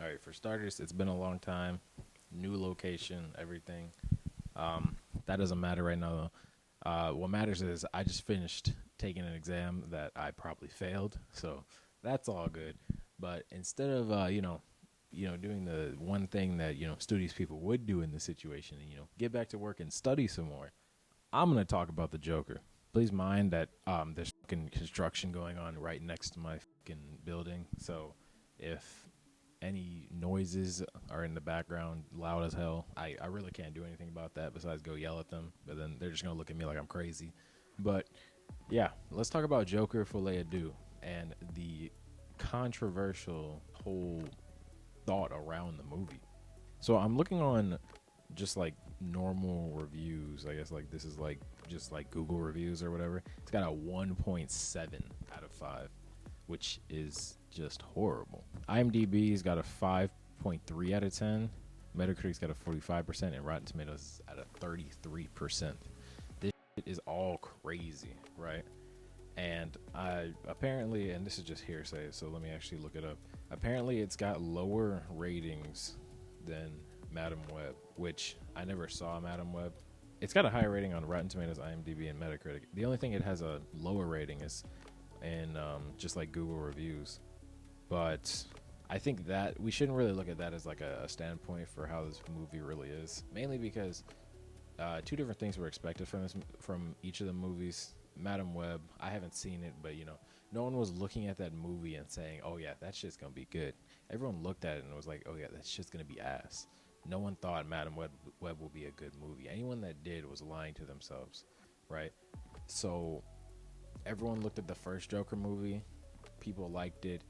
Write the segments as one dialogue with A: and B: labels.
A: All right, for starters, it's been a long time. New location, everything. That doesn't matter right now, though. What matters is I just finished taking an exam that I probably failed, so that's all good. But instead of doing the one thing that studious people would do in this situation, and get back to work and study some more, I'm gonna talk about the Joker. Please mind that there's fucking construction going on right next to my fucking building, so if any noises are in the background loud as hell, I really can't do anything about that besides go yell at them, but then they're just gonna look at me like I'm crazy. But yeah, let's talk about Joker Folie and the controversial whole thought around the movie. So I'm looking on just like normal reviews. I guess like this is like just like Google reviews or whatever. It's got a 1.7 out of 5, which is just horrible. IMDb's got a 5.3 out of 10. Metacritic's got a 45%, and Rotten Tomatoes is at a 33%. This shit is all crazy, right? And I apparently, and this is just hearsay, so let me actually look it up. Apparently, it's got lower ratings than Madam Web, which I never saw Madam Web. It's got a higher rating on Rotten Tomatoes, IMDb, and Metacritic. The only thing it has a lower rating is in just like Google reviews. But I think that we shouldn't really look at that as like a standpoint for how this movie really is. Mainly because two different things were expected from each of the movies. Madam Web, I haven't seen it, but no one was looking at that movie and saying, "Oh yeah, that shit's gonna be good." Everyone looked at it and was like, "Oh yeah, that shit's gonna be ass." No one thought Madam Web will be a good movie. Anyone that did was lying to themselves, right? So everyone looked at the first Joker movie. People liked it.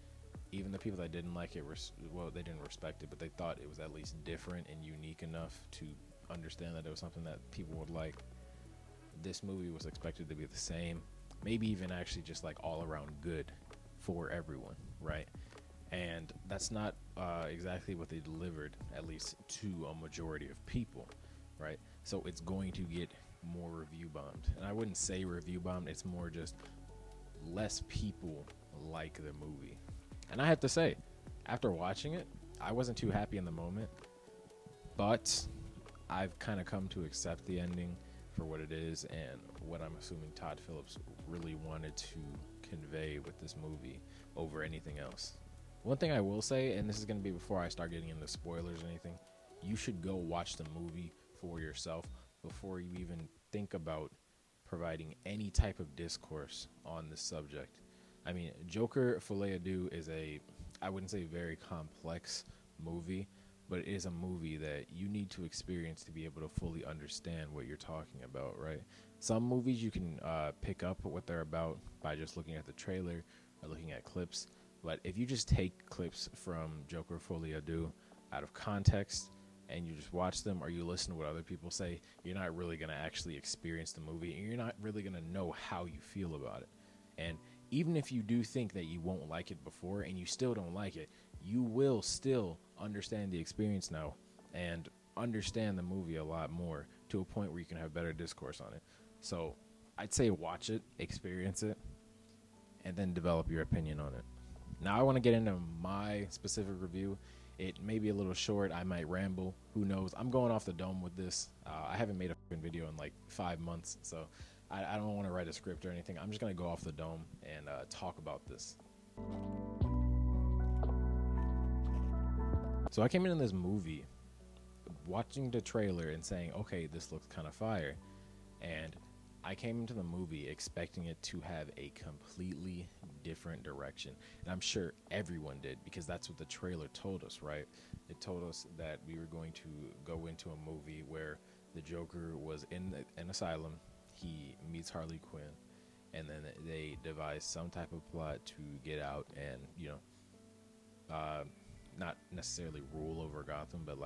A: Even the people that didn't like it, they didn't respect it, but they thought it was at least different and unique enough to understand that it was something that people would like. This movie was expected to be the same, maybe even actually just like all around good for everyone, right? And that's not exactly what they delivered, at least to a majority of people, right? So it's going to get more review bombed. And I wouldn't say review bombed, it's more just less people like the movie. And I have to say, after watching it, I wasn't too happy in the moment, but I've kind of come to accept the ending for what it is and what I'm assuming Todd Phillips really wanted to convey with this movie over anything else. One thing I will say, and this is going to be before I start getting into spoilers or anything, you should go watch the movie for yourself before you even think about providing any type of discourse on this subject. I mean, Joker Folie is I wouldn't say very complex movie, but it is a movie that you need to experience to be able to fully understand what you're talking about, right? Some movies you can pick up what they're about by just looking at the trailer or looking at clips. But if you just take clips from Joker Folie out of context and you just watch them or you listen to what other people say, you're not really going to actually experience the movie and you're not really going to know how you feel about it. And even if you do think that you won't like it before and you still don't like it, you will still understand the experience now and understand the movie a lot more to a point where you can have better discourse on it. So I'd say watch it, experience it, and then develop your opinion on it. Now I want to get into my specific review. It may be a little short. I might ramble. Who knows? I'm going off the dome with this. I haven't made a video in like 5 months, so I don't want to write a script or anything. I'm just going to go off the dome and talk about this. So I came into this movie watching the trailer and saying, okay, this looks kind of fire. And I came into the movie expecting it to have a completely different direction. And I'm sure everyone did because that's what the trailer told us, right? It told us that we were going to go into a movie where the Joker was in an asylum. He meets Harley Quinn. And then they devise some type of plot to get out and, not necessarily rule over Gotham, but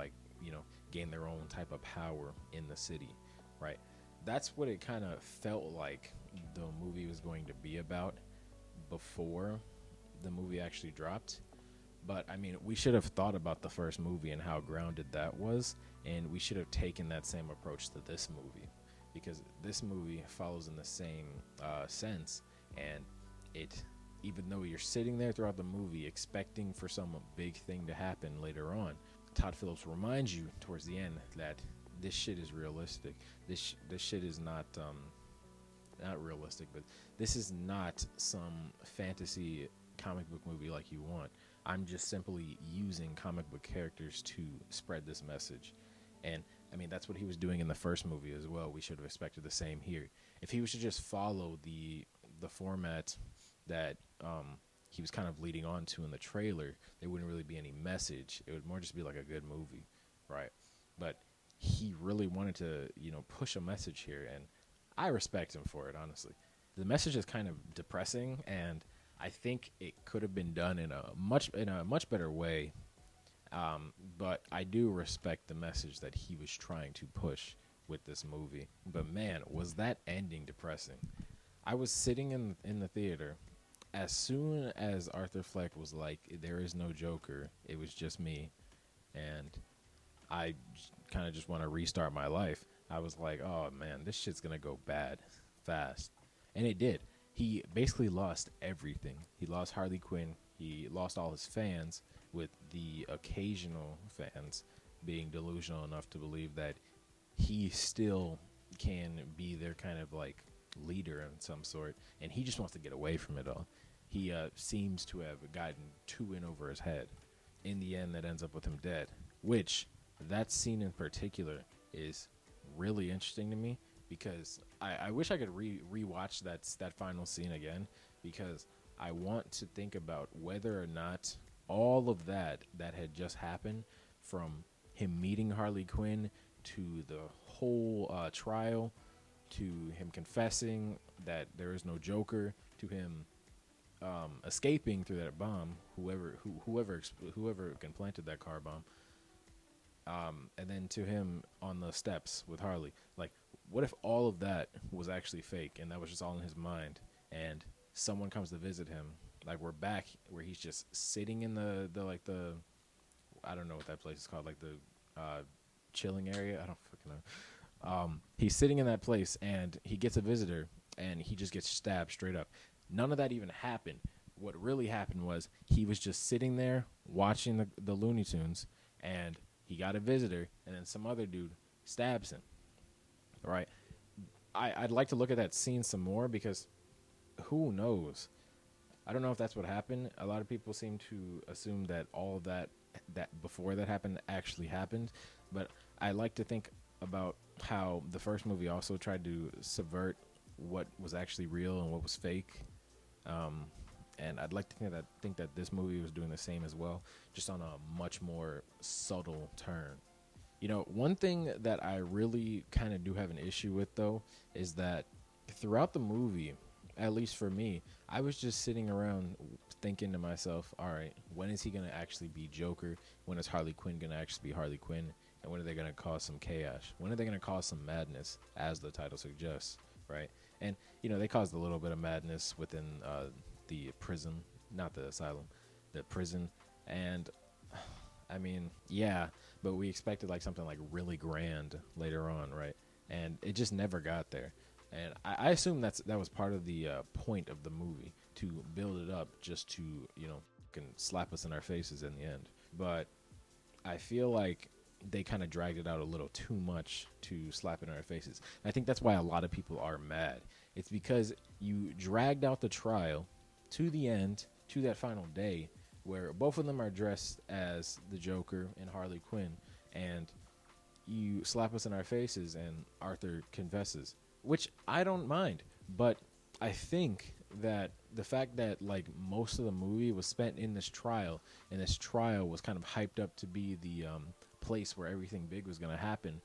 A: gain their own type of power in the city, right? That's what it kind of felt like the movie was going to be about before the movie actually dropped. But I mean, we should have thought about the first movie and how grounded that was, and we should have taken that same approach to this movie, because this movie follows in the same sense, and it even though you're sitting there throughout the movie expecting for some big thing to happen later on, Todd Phillips reminds you towards the end that this shit is realistic. This shit is not realistic, but this is not some fantasy comic book movie like you want. I'm just simply using comic book characters to spread this message. And I mean, that's what he was doing in the first movie as well. We should have expected the same here. If he was to just follow the format that he was kind of leading on to in the trailer, there wouldn't really be any message. It would more just be like a good movie, right? But he really wanted to, push a message here, and I respect him for it, honestly. The message is kind of depressing, and I think it could have been done in a much better way. But I do respect the message that he was trying to push with this movie. But man, was that ending depressing. I was sitting in the theater. As soon as Arthur Fleck was like, there is no Joker, it was just me, and I kind of just want to restart my life. I was like, oh man, this shit's going to go bad fast. And it did. He basically lost everything. He lost Harley Quinn. He lost all his fans, with the occasional fans being delusional enough to believe that he still can be their kind of like leader in some sort, and he just wants to get away from it all. He seems to have gotten too in over his head. In the end, that ends up with him dead, which that scene in particular is really interesting to me, because I wish I could rewatch that final scene again, because I want to think about whether or not all of that had just happened, from him meeting Harley Quinn to the whole trial, to him confessing that there is no Joker, to him escaping through that bomb, whoever planted that car bomb, and then to him on the steps with Harley. Like, what if all of that was actually fake, and that was just all in his mind, and someone comes to visit him? Like, we're back where he's just sitting in the I don't know what that place is called, like the chilling area. I don't fucking know. He's sitting in that place, and he gets a visitor, and he just gets stabbed straight up. None of that even happened. What really happened was he was just sitting there watching the Looney Tunes, and he got a visitor, and then some other dude stabs him. All right. I'd like to look at that scene some more, because who knows? I don't know if that's what happened. A lot of people seem to assume that all of that before that happened actually happened, but I like to think about how the first movie also tried to subvert what was actually real and what was fake. And I'd like to think that this movie was doing the same as well, just on a much more subtle turn. One thing that I really kind of do have an issue with, though, is that throughout the movie, at least for me, I was just sitting around thinking to myself, all right, when is he going to actually be Joker? When is Harley Quinn going to actually be Harley Quinn? And when are they going to cause some chaos? When are they going to cause some madness, as the title suggests, right? And, they caused a little bit of madness within the prison, not the asylum, the prison. And, I mean, yeah, but we expected like something like really grand later on, right? And it just never got there. And I assume that was part of the point of the movie, to build it up just to, can slap us in our faces in the end. But I feel like they kind of dragged it out a little too much to slap it in our faces. And I think that's why a lot of people are mad. It's because you dragged out the trial to the end, to that final day, where both of them are dressed as the Joker and Harley Quinn, and you slap us in our faces and Arthur confesses, which I don't mind. But I think that the fact that like most of the movie was spent in this trial, and this trial was kind of hyped up to be the place where everything big was going to happen,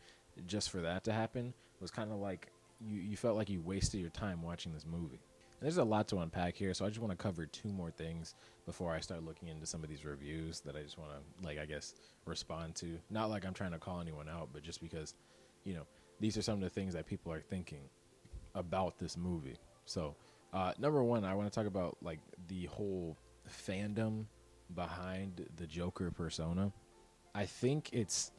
A: just for that to happen, was kind of like you felt like you wasted your time watching this movie. And there's a lot to unpack here, so I just want to cover two more things before I start looking into some of these reviews that I just want to, like, I guess, respond to. Not like I'm trying to call anyone out, but just because, these are some of the things that people are thinking about this movie. So, number one, I want to talk about, like, the whole fandom behind the Joker persona. I think it's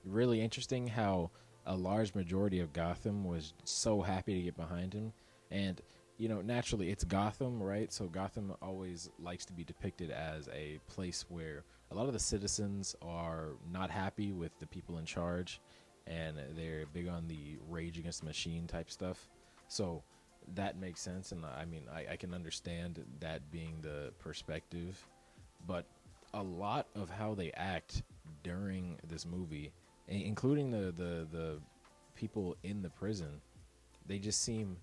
A: really interesting how a large majority of Gotham was so happy to get behind him. And naturally it's Gotham, right? So Gotham always likes to be depicted as a place where a lot of the citizens are not happy with the people in charge, and they're big on the rage against the machine type stuff. So that makes sense, and I mean, I can understand that being the perspective, but a lot of how they act during this movie, including the people in the prison, they just seem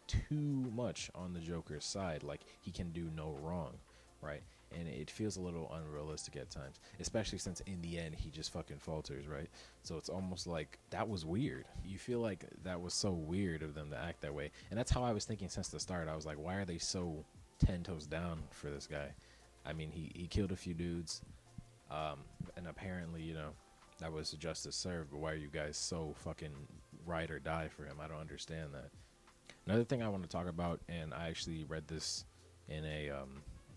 A: too much on the Joker's side. Like he can do no wrong, right? And it feels a little unrealistic at times, especially since in the end he just fucking falters, right? So it's almost like that was weird. You feel like that was so weird of them to act that way, and that's how I was thinking since the start. I was like, why are they so 10 toes down for this guy? I mean, he killed a few dudes, and apparently, that was justice served. But why are you guys so fucking ride or die for him? I don't understand that. Another thing I want to talk about, and I actually read this in a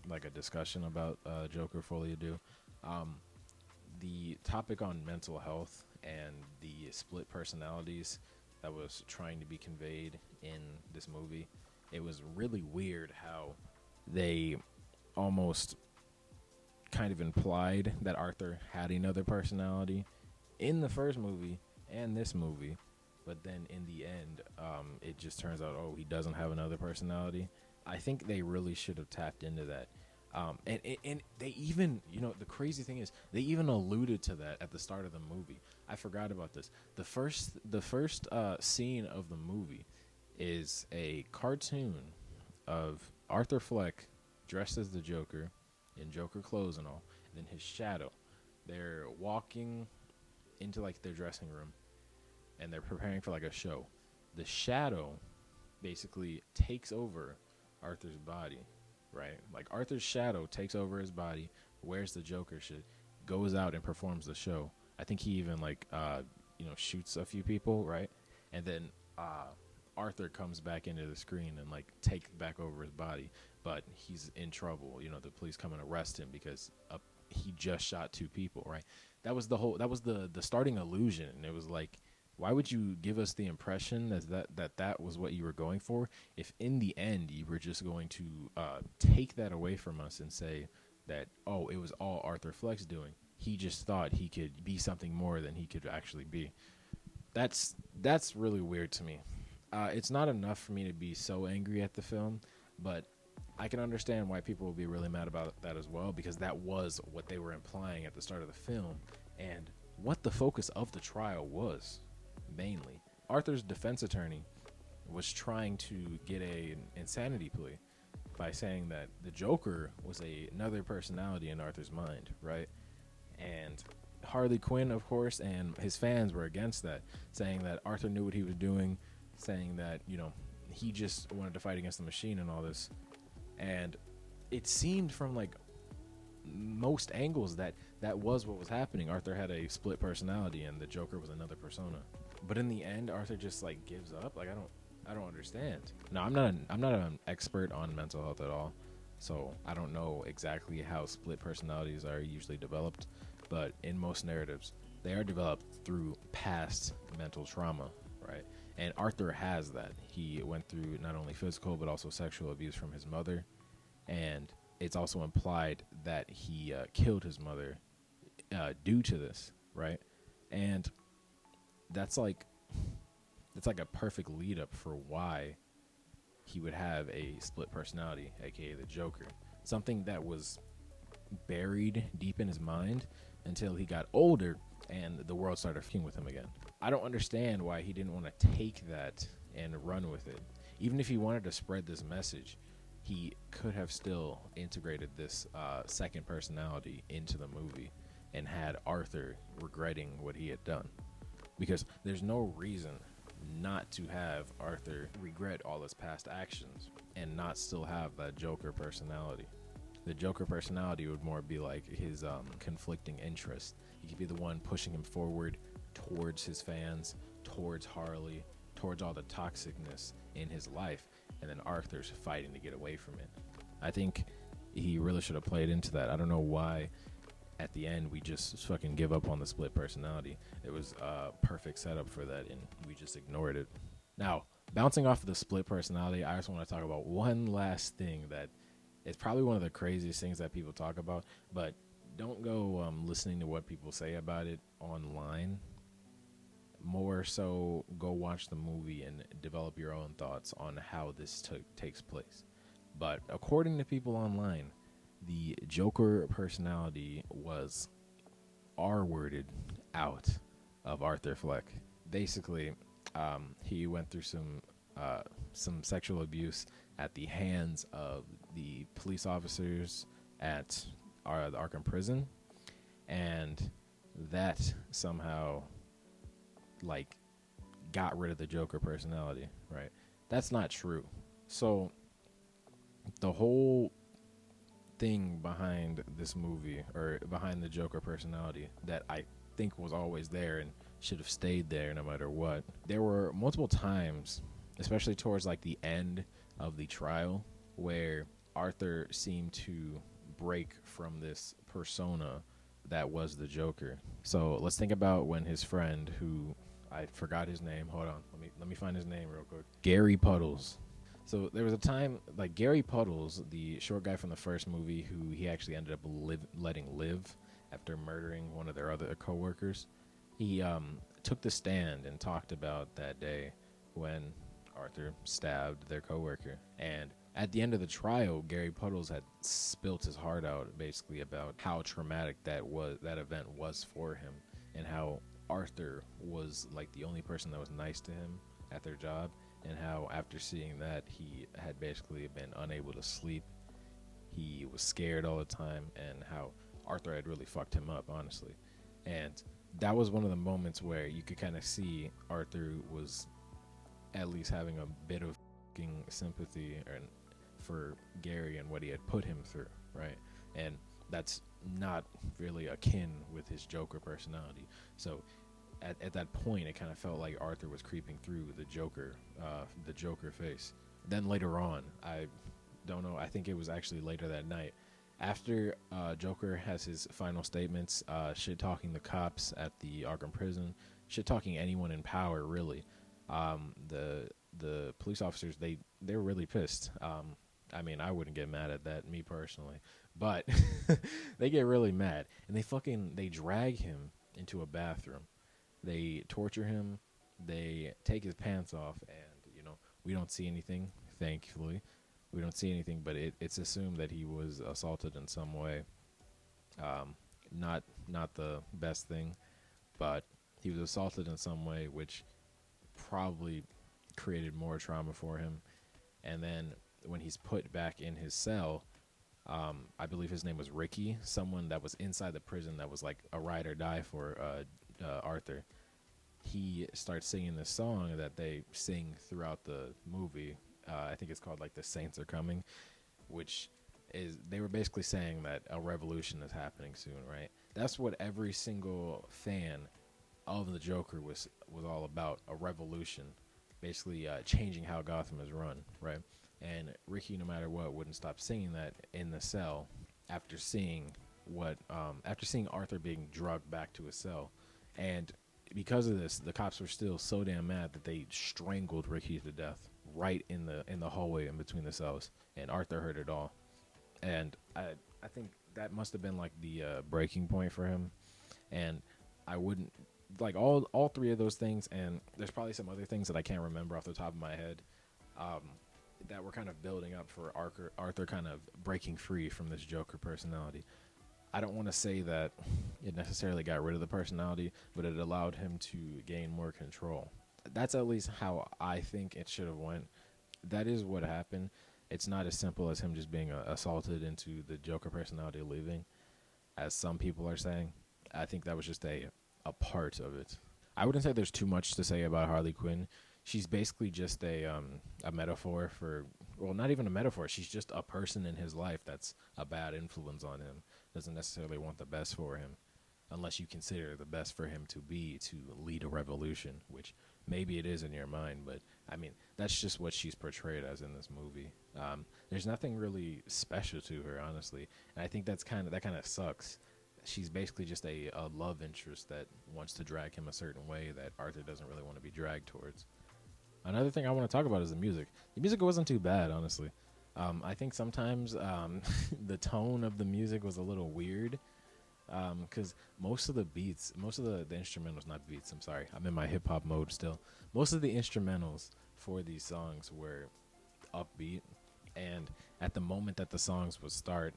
A: like a discussion about Joker Folie do, the topic on mental health and the split personalities that was trying to be conveyed in this movie. It was really weird how they almost kind of implied that Arthur had another personality in the first movie and this movie, but then in the end, it just turns out, he doesn't have another personality. I think they really should have tapped into that. And they even, the crazy thing is, they even alluded to that at the start of the movie. I forgot about this. The first scene of the movie is a cartoon of Arthur Fleck dressed as the Joker in Joker clothes and all, and then his shadow. They're walking into like their dressing room, and they're preparing for like a show. The shadow basically takes over Arthur's body, right? Like Arthur's shadow takes over his body, wears the Joker shit, goes out and performs the show. I think he even shoots a few people, right? And then Arthur comes back into the screen and like takes back over his body, but he's in trouble. The police come and arrest him because he just shot two people, right? That was the starting illusion. And it was like, why would you give us the impression that was what you were going for, if in the end you were just going to take that away from us and say that, it was all Arthur Fleck's doing. He just thought he could be something more than he could actually be. That's really weird to me. It's not enough for me to be so angry at the film, but I can understand why people will be really mad about that as well, because that was what they were implying at the start of the film and what the focus of the trial was, mainly. Arthur's defense attorney was trying to get an insanity plea by saying that the Joker was another personality in Arthur's mind, right? And Harley Quinn, of course, and his fans were against that, saying that Arthur knew what he was doing, saying that, he just wanted to fight against the machine and all this. And it seemed from like most angles that was what was happening. Arthur had a split personality and the Joker was another persona. But in the end, Arthur just like gives up. Like I don't understand. Now, I'm not an expert on mental health at all, so I don't know exactly how split personalities are usually developed, but in most narratives, they are developed through past mental trauma, right? And Arthur has that. He went through not only physical but also sexual abuse from his mother, and it's also implied that he killed his mother due to this, right? And that's like a perfect lead up for why he would have a split personality, aka the Joker. Something that was buried deep in his mind until he got older and the world started fucking with him again. I don't understand why he didn't want to take that and run with it. Even if he wanted to spread this message, he could have still integrated this second personality into the movie and had Arthur regretting what he had done. Because there's no reason not to have Arthur regret all his past actions and not still have that Joker personality. The Joker personality would more be like his conflicting interests. He could be the one pushing him forward towards his fans, towards Harley, towards all the toxicness in his life, and then Arthur's fighting to get away from it. I think he really should have played into that. I don't know why at the end we just fucking give up on the split personality. It was a perfect setup for that, and we just ignored it. Now, Bouncing off of the split personality, I just want to talk about one last thing that is probably one of the craziest things that people talk about, but don't go listening to what people say about it online. More so, go watch the movie and develop your own thoughts on how this takes place. But according to people online, the Joker personality was R-worded out of Arthur Fleck. Basically, he went through some sexual abuse at the hands of the police officers at the Arkham prison, and that somehow like got rid of the Joker personality, right? That's not true. So the whole thing behind this movie, or behind the Joker personality, that I think was always there and should have stayed there no matter what. There were multiple times, especially towards like the end of the trial, where Arthur seemed to break from this persona that was the Joker. So let's think about when his friend, who I forgot his name. Hold on, let me find his name real quick. Gary Puddles. So there was a time, like Gary Puddles, the short guy from the first movie, who he actually ended up letting live after murdering one of their other coworkers. He took the stand and talked about that day when Arthur stabbed their coworker. And at the end of the trial, Gary Puddles had spilt his heart out, basically about how traumatic that event was for him, and how Arthur was like the only person that was nice to him at their job, and how after seeing that, he had basically been unable to sleep. He was scared all the time, and how Arthur had really fucked him up, honestly. And that was one of the moments where you could kind of see Arthur was at least having a bit of sympathy for Gary and what he had put him through, right? And that's not really akin with his Joker personality. So at that point, it kind of felt like Arthur was creeping through the Joker face. Then later on, I don't know, I think it was actually later that night, after Joker has his final statements, shit-talking the cops at the Arkham prison, shit-talking anyone in power, really. The police officers, they were really pissed. I mean, I wouldn't get mad at that, me personally, but they get really mad, and they drag him into a bathroom. They torture him. They take his pants off, and we don't see anything. Thankfully, we don't see anything, but it's assumed that he was assaulted in some way. Not the best thing, but he was assaulted in some way, which probably created more trauma for him. And then when he's put back in his cell, I believe his name was Ricky, someone that was inside the prison that was like a ride or die for Arthur. He starts singing this song that they sing throughout the movie. I think it's called like "The Saints Are Coming," which is, they were basically saying that a revolution is happening soon, right? That's what every single fan of the Joker was all about, a revolution, basically changing how Gotham is run, right? And Ricky, no matter what, wouldn't stop singing that in the cell after seeing Arthur being drugged back to his cell. And because of this, the cops were still so damn mad that they strangled Ricky to death right in the hallway in between the cells. And Arthur heard it all. And I think that must have been like the breaking point for him. And I wouldn't like all three of those things, and there's probably some other things that I can't remember off the top of my head, that were kind of building up for Arthur kind of breaking free from this Joker personality. I don't want to say that it necessarily got rid of the personality, but it allowed him to gain more control. That's at least how I think it should have went. That is what happened. It's not as simple as him just being assaulted into the Joker personality leaving, as some people are saying. I think that was just a part of it. I wouldn't say there's too much to say about Harley Quinn. She's basically just a metaphor for, well, not even a metaphor. She's just a person in his life that's a bad influence on him. Doesn't necessarily want the best for him, unless you consider the best for him to be to lead a revolution, which maybe it is in your mind, but I mean, that's just what she's portrayed as in this movie. There's nothing really special to her, honestly, and I think that kind of sucks. She's basically just a love interest that wants to drag him a certain way that Arthur doesn't really want to be dragged towards. Another thing I want to talk about is the music. The music wasn't too bad, honestly. I think sometimes the tone of the music was a little weird because most of the beats, most of the instrumentals, not beats, I'm sorry, I'm in my hip hop mode still. Most of the instrumentals for these songs were upbeat, and at the moment that the songs would start,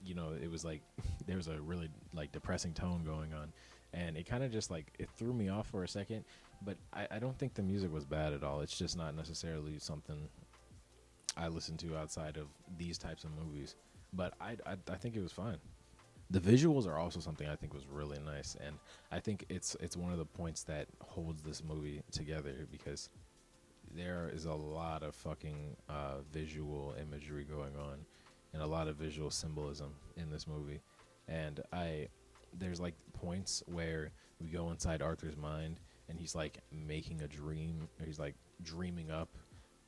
A: it was like there was a really like depressing tone going on, and it kind of just like it threw me off for a second. But I don't think the music was bad at all. It's just not necessarily something I listen to outside of these types of movies. But I think it was fine. The visuals are also something I think was really nice, and I think it's one of the points that holds this movie together because there is a lot of fucking visual imagery going on and a lot of visual symbolism in this movie. And there's like points where we go inside Arthur's mind and he's like making a dream, or he's like dreaming up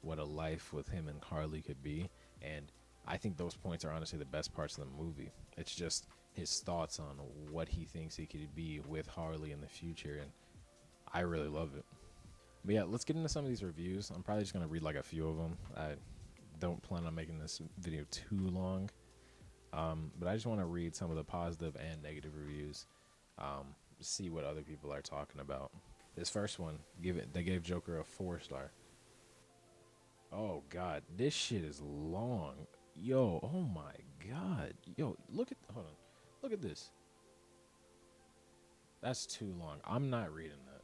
A: what a life with him and Harley could be. And I think those points are honestly the best parts of the movie. It's just his thoughts on what he thinks he could be with Harley in the future, and I really love it. But yeah, let's get into some of these reviews. I'm probably just going to read like a few of them. I don't plan on making this video too long. But I just want to read some of the positive and negative reviews. See what other people are talking about. This first one, they gave Joker a 4-star. Oh God, this shit is long. Yo, oh my God. Yo, hold on. Look at this. That's too long. I'm not reading that.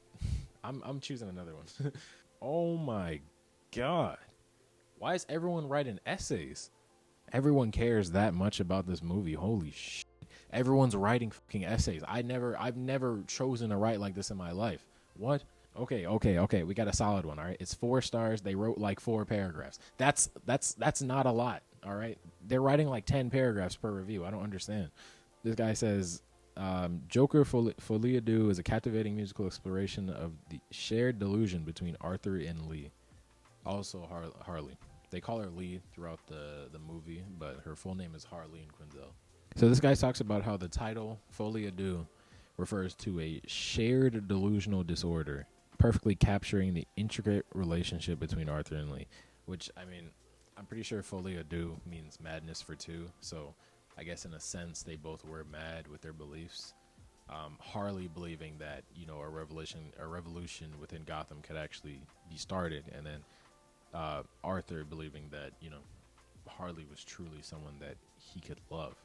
A: I'm choosing another one. Oh my God. Why is everyone writing essays? Everyone cares that much about this movie. Holy shit. Everyone's writing fucking essays. I've never chosen to write like this in my life. What? Okay. We got a solid one, all right? It's 4 stars. They wrote like 4 paragraphs. That's not a lot, all right? They're writing like 10 paragraphs per review. I don't understand. This guy says, Joker Folie Deux is a captivating musical exploration of the shared delusion between Arthur and Lee. Also Harley. They call her Lee throughout the movie, but her full name is Harleen Quinzel. So this guy talks about how the title Folie Deux refers to a shared delusional disorder, perfectly capturing the intricate relationship between Arthur and Lee. Which, I mean, I'm pretty sure Folie Deux means madness for two, so I guess in a sense they both were mad with their beliefs. Harley believing that a revolution within Gotham could actually be started, and then Arthur believing that Harley was truly someone that he could love.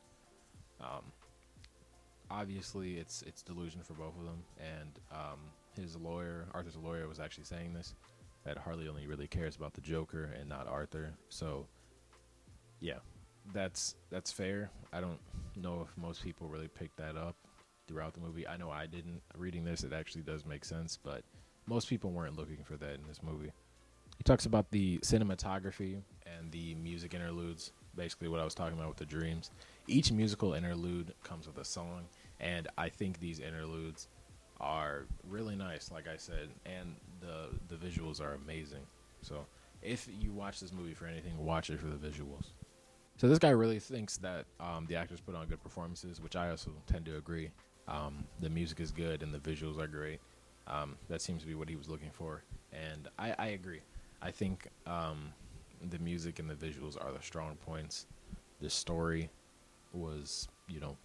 A: Obviously, it's delusion for both of them, and Arthur's lawyer, was actually saying this, that Harley only really cares about the Joker and not Arthur. So, yeah, that's fair. I don't know if most people really picked that up throughout the movie. I know I didn't. Reading this, it actually does make sense, but most people weren't looking for that in this movie. He talks about the cinematography and the music interludes, basically what I was talking about with the dreams. Each musical interlude comes with a song, and I think these interludes are really nice, like I said, and the visuals are amazing. So if you watch this movie for anything, watch it for the visuals. So this guy really thinks that the actors put on good performances, which I also tend to agree. The music is good and the visuals are great. That seems to be what he was looking for, and I agree. I think the music and the visuals are the strong points. The story was,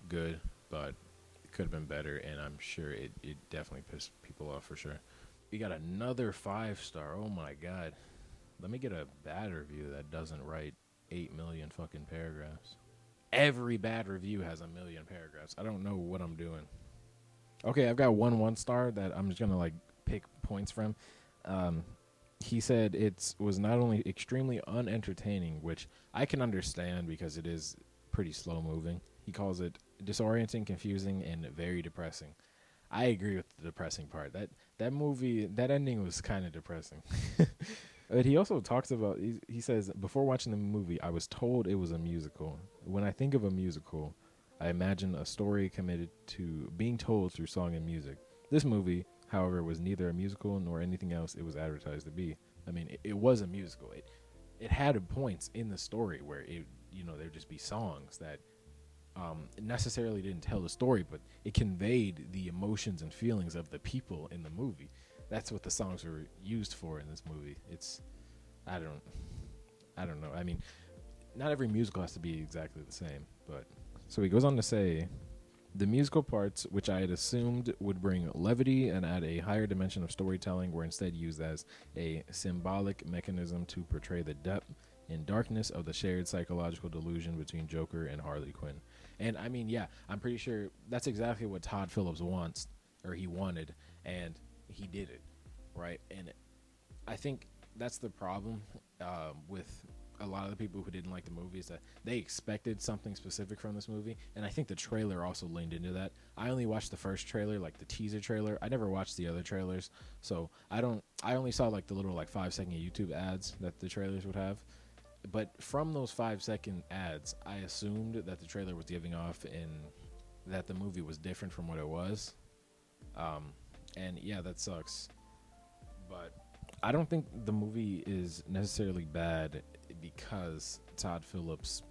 A: good, but it could have been better, and I'm sure it definitely pissed people off for sure. We got another 5-star. Oh my God. Let me get a bad review that doesn't write 8 million fucking paragraphs. Every bad review has 1 million paragraphs. I don't know what I'm doing. Okay, I've got 1-star that I'm just gonna like pick points from. He said it was not only extremely unentertaining, which I can understand because it is pretty slow moving. He calls it disorienting, confusing, and very depressing. I agree with the depressing part. That movie, that ending was kind of depressing. But he also talks about, he says, before watching the movie, I was told it was a musical. When I think of a musical, I imagine a story committed to being told through song and music. This movie, however, was neither a musical nor anything else it was advertised to be. I mean, it was a musical. It had points in the story where there'd just be songs that necessarily didn't tell the story, but it conveyed the emotions and feelings of the people in the movie. that's what the songs were used for in this movie. It's I don't I don't know. I mean, not every musical has to be exactly the same, but so he goes on to say the musical parts, which I had assumed would bring levity and add a higher dimension of storytelling, were instead used as a symbolic mechanism to portray the depth and darkness of the shared psychological delusion between Joker and Harley Quinn. And I mean, yeah, I'm pretty sure that's exactly what Todd Phillips wants, or he wanted, and he did it, right? And I think that's the problem with a lot of the people who didn't like the movie is that they expected something specific from this movie, and I think the trailer also leaned into that. I only watched the first trailer, like the teaser trailer. I never watched the other trailers, so I don't. I only saw like the little like 5 second YouTube ads that the trailers would have. But from those 5 second ads, I assumed that the trailer was giving off in that the movie was different from what it was. And yeah, that sucks. But I don't think the movie is necessarily bad because Todd Phillips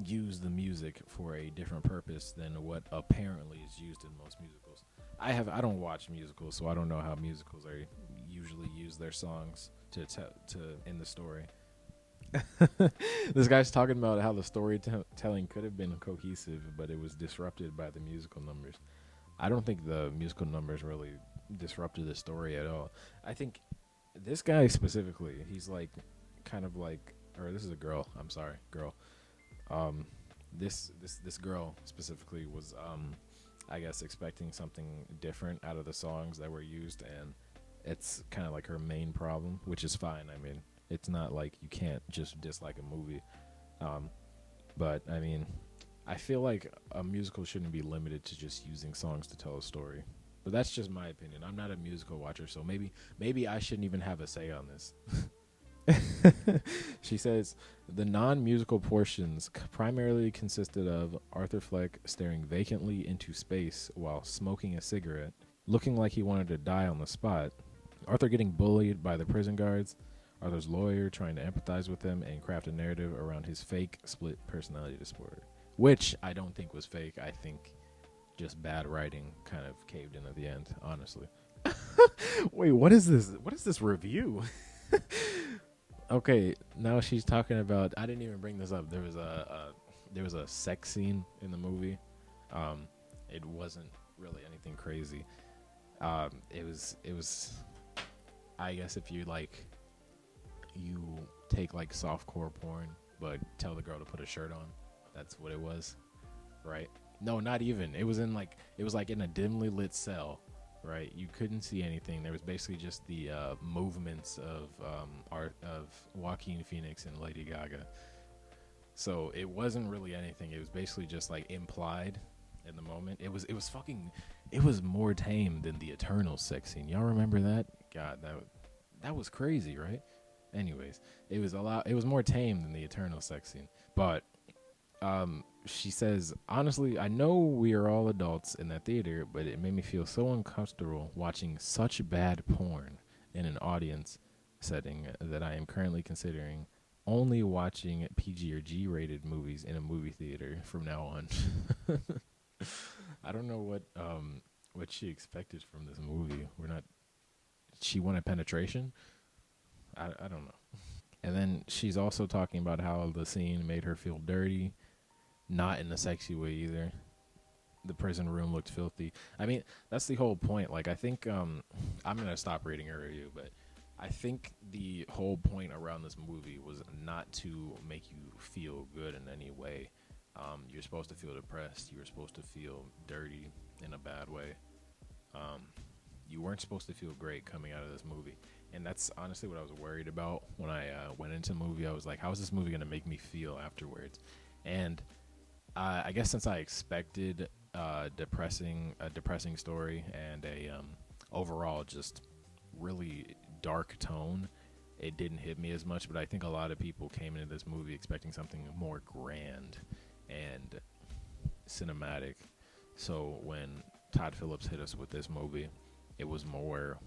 A: used the music for a different purpose than what apparently is used in most musicals. I don't watch musicals, so I don't know how musicals are usually use their songs to end the story. This guy's talking about how the storytelling could have been cohesive, but it was disrupted by the musical numbers. I don't think the musical numbers really disrupted the story at all. I think this guy specifically, he's like kind of like, or this is a girl. I'm sorry, girl. Um, this girl specifically was, I guess, expecting something different out of the songs that were used, and it's kind of like her main problem, which is fine. I mean, it's not like you can't just dislike a movie. Um, but I mean, I feel like a musical shouldn't be limited to just using songs to tell a story. But that's just my opinion. I'm not a musical watcher, so maybe I shouldn't even have a say on this. She says the non-musical portions primarily consisted of Arthur Fleck staring vacantly into space while smoking a cigarette, looking like he wanted to die on the spot, Arthur getting bullied by the prison guards, Arthur's lawyer trying to empathize with him and craft a narrative around his fake split personality disorder, which I don't think was fake. I think just bad writing kind of caved in at the end, honestly. Wait, what is this? What is this review? Okay, now she's talking about. I didn't even bring this up. There was a sex scene in the movie. It wasn't really anything crazy. It was. I guess if you like, you take like softcore porn, but tell the girl to put a shirt on. That's what it was, right? No, not even. It was like in a dimly lit cell, right? You couldn't see anything. There was basically just the movements of art of Joaquin Phoenix and Lady Gaga. So it wasn't really anything. It was basically just like implied in the moment. It was more tame than the Eternal sex scene. Y'all remember that? God, that was crazy, right? Anyways, it was more tame than the Eternal sex scene. But she says, honestly, I know we are all adults in that theater, but it made me feel so uncomfortable watching such bad porn in an audience setting that I am currently considering only watching PG or G rated movies in a movie theater from now on. I don't know what she expected from this movie. She wanted penetration? I don't know. And then she's also talking about how the scene made her feel dirty, not in a sexy way either. The prison room looked filthy. I mean, that's the whole point. Like, I think I'm gonna stop reading her review, but I think the whole point around this movie was not to make you feel good in any way. You're supposed to feel depressed. You were supposed to feel dirty in a bad way. You weren't supposed to feel great coming out of this movie. And that's honestly what I was worried about when I went into the movie. I was like, how is this movie going to make me feel afterwards? And I guess since I expected a depressing story and a overall just really dark tone, it didn't hit me as much. But I think a lot of people came into this movie expecting something more grand and cinematic. So when Todd Phillips hit us with this movie, it was more,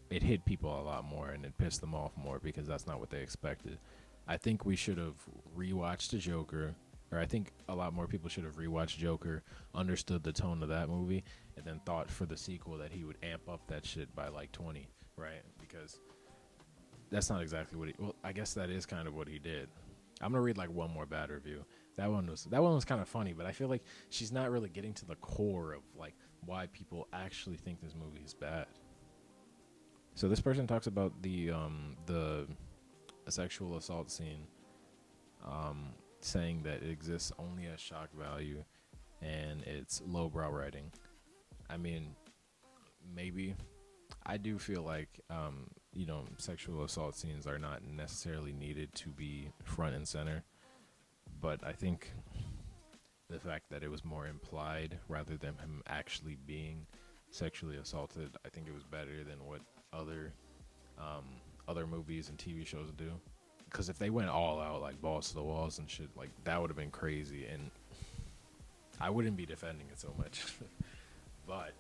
A: it hit people a lot more and it pissed them off more because that's not what they expected. I think we should have rewatched the Joker, Or I think a lot more people should have rewatched Joker, understood the tone of that movie, and then thought for the sequel that he would amp up that shit by like 20, right? Because that's not exactly what he. Well, I guess that is kind of what he did. I'm gonna read like one more bad review. That one was kind of funny, but I feel like she's not really getting to the core of like why people actually think this movie is bad. So this person talks about the sexual assault scene, saying that it exists only as shock value and it's lowbrow writing. I mean, maybe. I do feel like sexual assault scenes are not necessarily needed to be front and center, but I think the fact that it was more implied rather than him actually being sexually assaulted, I think it was better than what other other movies and TV shows do. Because if they went all out, like balls to the walls and shit, like that would have been crazy, and I wouldn't be defending it so much. But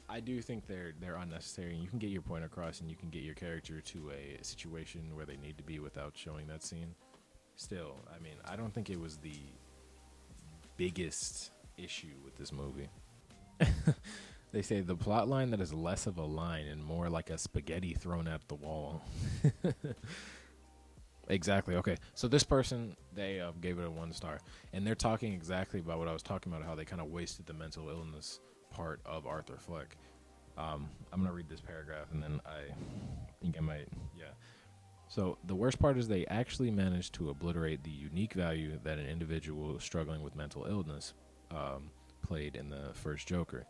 A: I do think they're unnecessary, and you can get your point across, and you can get your character to a situation where they need to be without showing that scene. Still, I mean, I don't think it was the biggest issue with this movie. They say the plot line that is less of a line and more like a spaghetti thrown at the wall. Exactly. Okay. So this person, they gave it a 1 star, and they're talking exactly about what I was talking about, how they kind of wasted the mental illness part of Arthur Fleck. I'm gonna read this paragraph, and then I think I might. Yeah. So the worst part is they actually managed to obliterate the unique value that an individual struggling with mental illness played in the first Joker.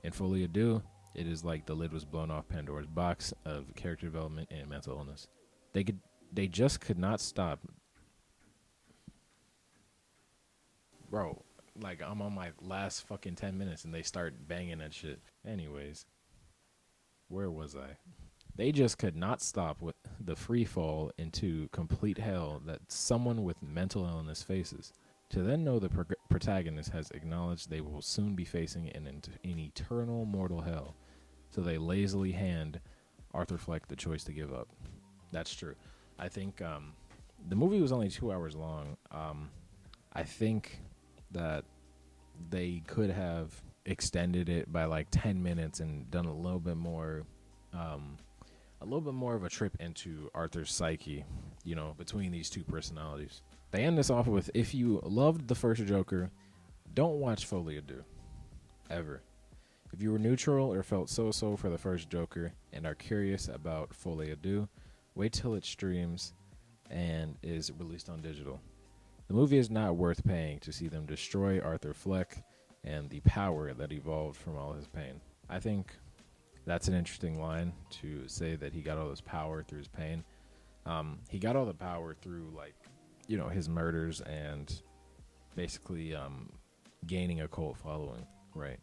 A: In Folie Deux, it is like the lid was blown off Pandora's box of character development and mental illness. They just could not stop. Bro, like I'm on my last fucking 10 minutes and they start banging that shit. Anyways, where was I? They just could not stop with the free fall into complete hell that someone with mental illness faces. To then know the protagonist has acknowledged they will soon be facing an eternal mortal hell, so they lazily hand Arthur Fleck the choice to give up. That's true. I think the movie was only 2 hours long. I think that they could have extended it by like 10 minutes and done a little bit more of a trip into Arthur's psyche, between these two personalities. They end this off with, if you loved the first Joker, don't watch Folie Deux. Ever. If you were neutral or felt so-so for the first Joker and are curious about Folie Deux, wait till it streams and is released on digital. The movie is not worth paying to see them destroy Arthur Fleck and the power that evolved from all his pain. I think that's an interesting line to say, that he got all this power through his pain. He got all the power through, his murders and basically gaining a cult following, right?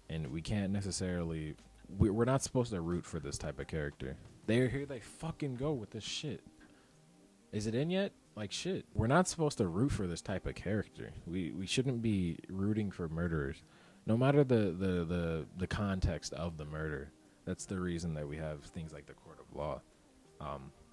A: And we can't necessarily... We're not supposed to root for this type of character. Here they fucking go with this shit. Is it in yet? Like, shit. We're not supposed to root for this type of character. We shouldn't be rooting for murderers. No matter the context of the murder. That's the reason that we have things like the court of law.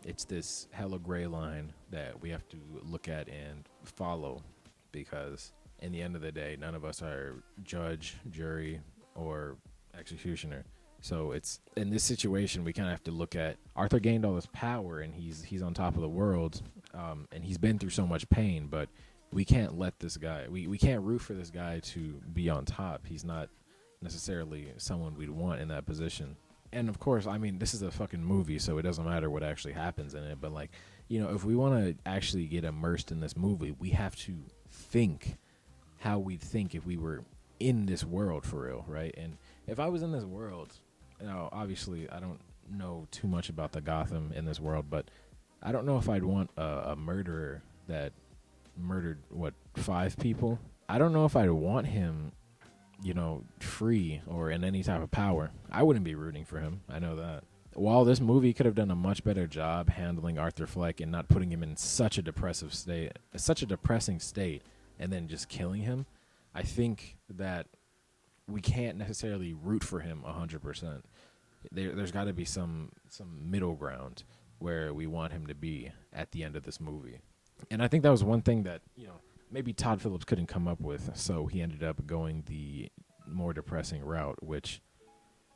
A: It's this hella gray line that we have to look at and follow, because in the end of the day, none of us are judge, jury, or executioner. So it's in this situation, we kind of have to look at Arthur gained all this power and he's on top of the world, and he's been through so much pain, but we can't let this guy, we can't root for this guy to be on top. He's not necessarily someone we'd want in that position. And of course, I mean, this is a fucking movie, so it doesn't matter what actually happens in it. But if we want to actually get immersed in this movie, we have to think how we'd think if we were in this world for real, right? And if I was in this world, obviously I don't know too much about the Gotham in this world, but I don't know if I'd want a murderer that murdered, 5 people? I don't know if I'd want him free or in any type of power. I wouldn't be rooting for him. I know that. While this movie could have done a much better job handling Arthur Fleck and not putting him in such a depressing state, and then just killing him, I think that we can't necessarily root for him 100%. There's got to be some middle ground where we want him to be at the end of this movie. And I think that was one thing that, maybe Todd Phillips couldn't come up with, so he ended up going the more depressing route, which,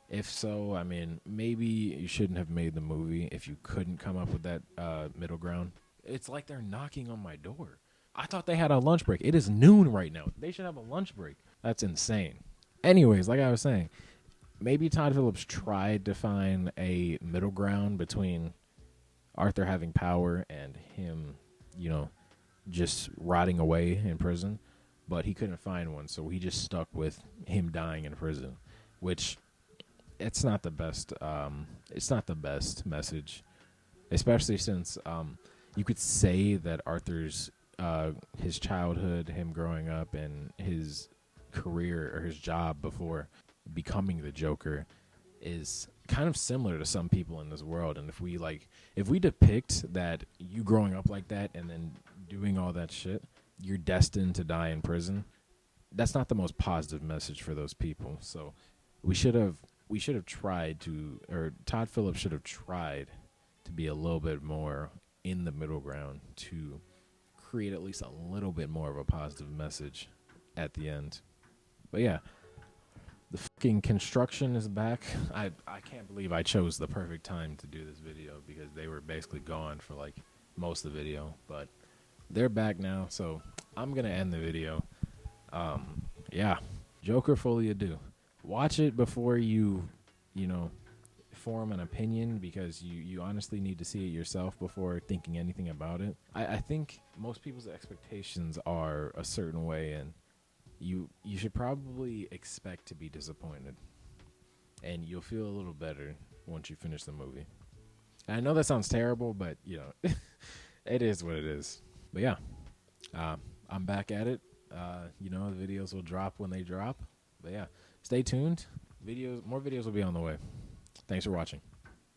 A: if so, I mean, maybe you shouldn't have made the movie if you couldn't come up with that middle ground. It's like they're knocking on my door. I thought they had a lunch break. It is noon right now. They should have a lunch break. That's insane. Anyways, like I was saying, maybe Todd Phillips tried to find a middle ground between Arthur having power and him, just rotting away in prison, but he couldn't find one, so he just stuck with him dying in prison, which it's not the best. It's not the best message, especially since you could say that Arthur's his childhood, him growing up, and his career or his job before becoming the Joker is kind of similar to some people in this world. And if we depict that you growing up like that and then doing all that shit, you're destined to die in prison, that's not the most positive message for those people. So we should have tried to, or Todd Phillips should have tried to be a little bit more in the middle ground to create at least a little bit more of a positive message at the end. But yeah, the fucking construction is back. I can't believe I chose the perfect time to do this video because they were basically gone for like most of the video, but they're back now, so I'm gonna end the video. Yeah, Joker Folie do. Watch it before you form an opinion, because you honestly need to see it yourself before thinking anything about it. I think most people's expectations are a certain way, and you should probably expect to be disappointed, and you'll feel a little better once you finish the movie. And I know that sounds terrible, but it is what it is. But yeah, I'm back at it. The videos will drop when they drop. But yeah, stay tuned. More videos will be on the way. Thanks for watching.